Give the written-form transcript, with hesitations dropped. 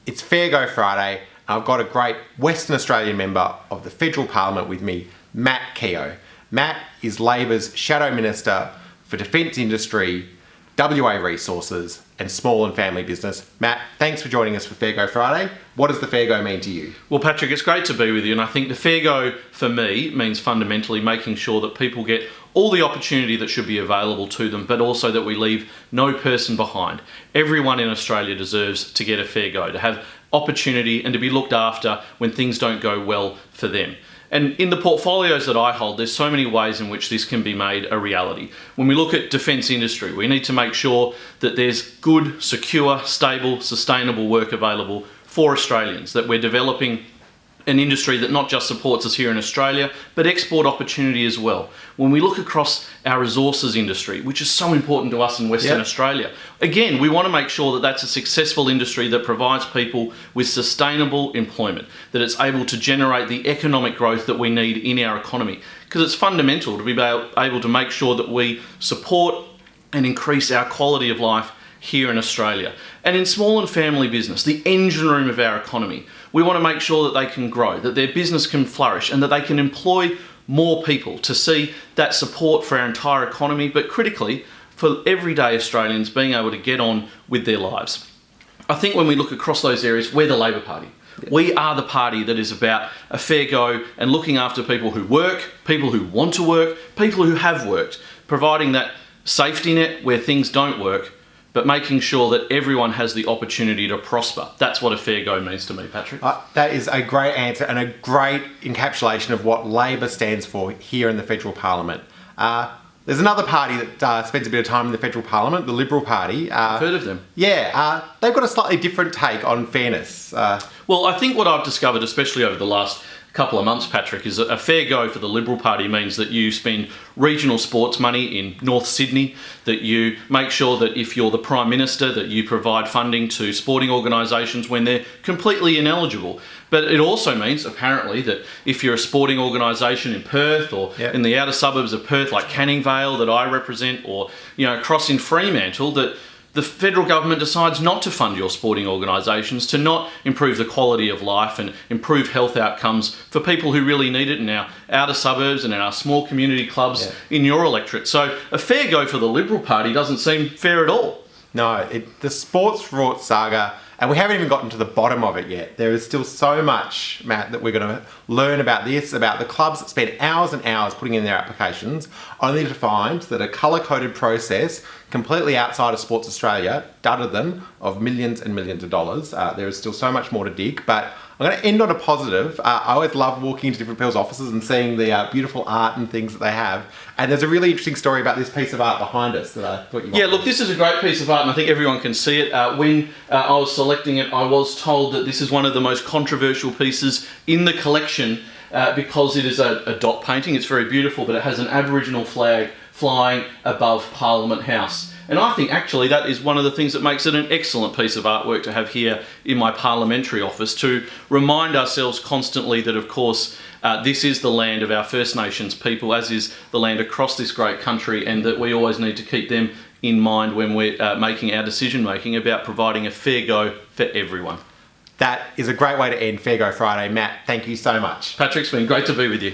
It's Fair Go Friday. I've got a great Western Australian member of the Federal Parliament with me, Matt Keogh. Matt is Labor's Shadow Minister for Defence Industry, WA Resources and Small and Family Business. Matt, thanks for joining us for Fair Go Friday. What does the Fair Go mean to you? Well, Patrick, it's great to be with you, and I think the Fair Go for me means fundamentally making sure that people get all the opportunity that should be available to them, but also that we leave no person behind. Everyone in Australia deserves to get a fair go, to have opportunity and to be looked after when things don't go well for them. And in the portfolios that I hold, there's so many ways in which this can be made a reality. When we look at defence industry, we need to make sure that there's good, secure, stable, sustainable work available for Australians, that we're developing an industry that not just supports us here in Australia, but export opportunity as well. When we look across our resources industry, which is so important to us in Western Australia, again, we want to make sure that that's a successful industry that provides people with sustainable employment, that it's able to generate the economic growth that we need in our economy. Because it's fundamental to be able to make sure that we support and increase our quality of life here in Australia. And in small and family business, the engine room of our economy, we want to make sure that they can grow, that their business can flourish and that they can employ more people to see that support for our entire economy, but critically for everyday Australians being able to get on with their lives. I think when we look across those areas, we're the Labor Party. We are the party that is about a fair go and looking after people who work, people who want to work, people who have worked, providing that safety net where things don't work, but making sure that everyone has the opportunity to prosper. That's what a fair go means to me, Patrick. That is a great answer and a great encapsulation of what Labor stands for here in the Federal Parliament. There's another party that spends a bit of time in the Federal Parliament, the Liberal Party. I've heard of them. Yeah, they've got a slightly different take on fairness. Well, I think what I've discovered, especially over the last couple of months, Patrick, is that a fair go for the Liberal Party means that you spend regional sports money in North Sydney, that you make sure that if you're the Prime Minister, that you provide funding to sporting organisations when they're completely ineligible. But it also means, apparently, that if you're a sporting organisation in Perth or in the outer suburbs of Perth, like Canning Vale that I represent, or across in Fremantle, that the federal government decides not to fund your sporting organisations, to not improve the quality of life and improve health outcomes for people who really need it in our outer suburbs and in our small community clubs in your electorate. So a fair go for the Liberal Party doesn't seem fair at all. No, the sports-fraught saga, and we haven't even gotten to the bottom of it yet. There is still so much, Matt, that we're going to learn about this, about the clubs that spend hours and hours putting in their applications, only to find that a colour-coded process completely outside of Sports Australia dudded them of millions and millions of dollars. There is still so much more to dig, but I'm going to end on a positive. I always love walking into different people's offices and seeing the beautiful art and things that they have. And there's a really interesting story about this piece of art behind us that I thought you might. Yeah, look, this is a great piece of art and I think everyone can see it. When I was selecting it, I was told that this is one of the most controversial pieces in the collection because it is a dot painting. It's very beautiful, but it has an Aboriginal flag flying above Parliament House. And I think actually that is one of the things that makes it an excellent piece of artwork to have here in my parliamentary office, to remind ourselves constantly that, of course, this is the land of our First Nations people, as is the land across this great country, and that we always need to keep them in mind when we're making our decision making about providing a fair go for everyone. That is a great way to end Fair Go Friday. Matt, thank you so much. Patrick, it's been great to be with you.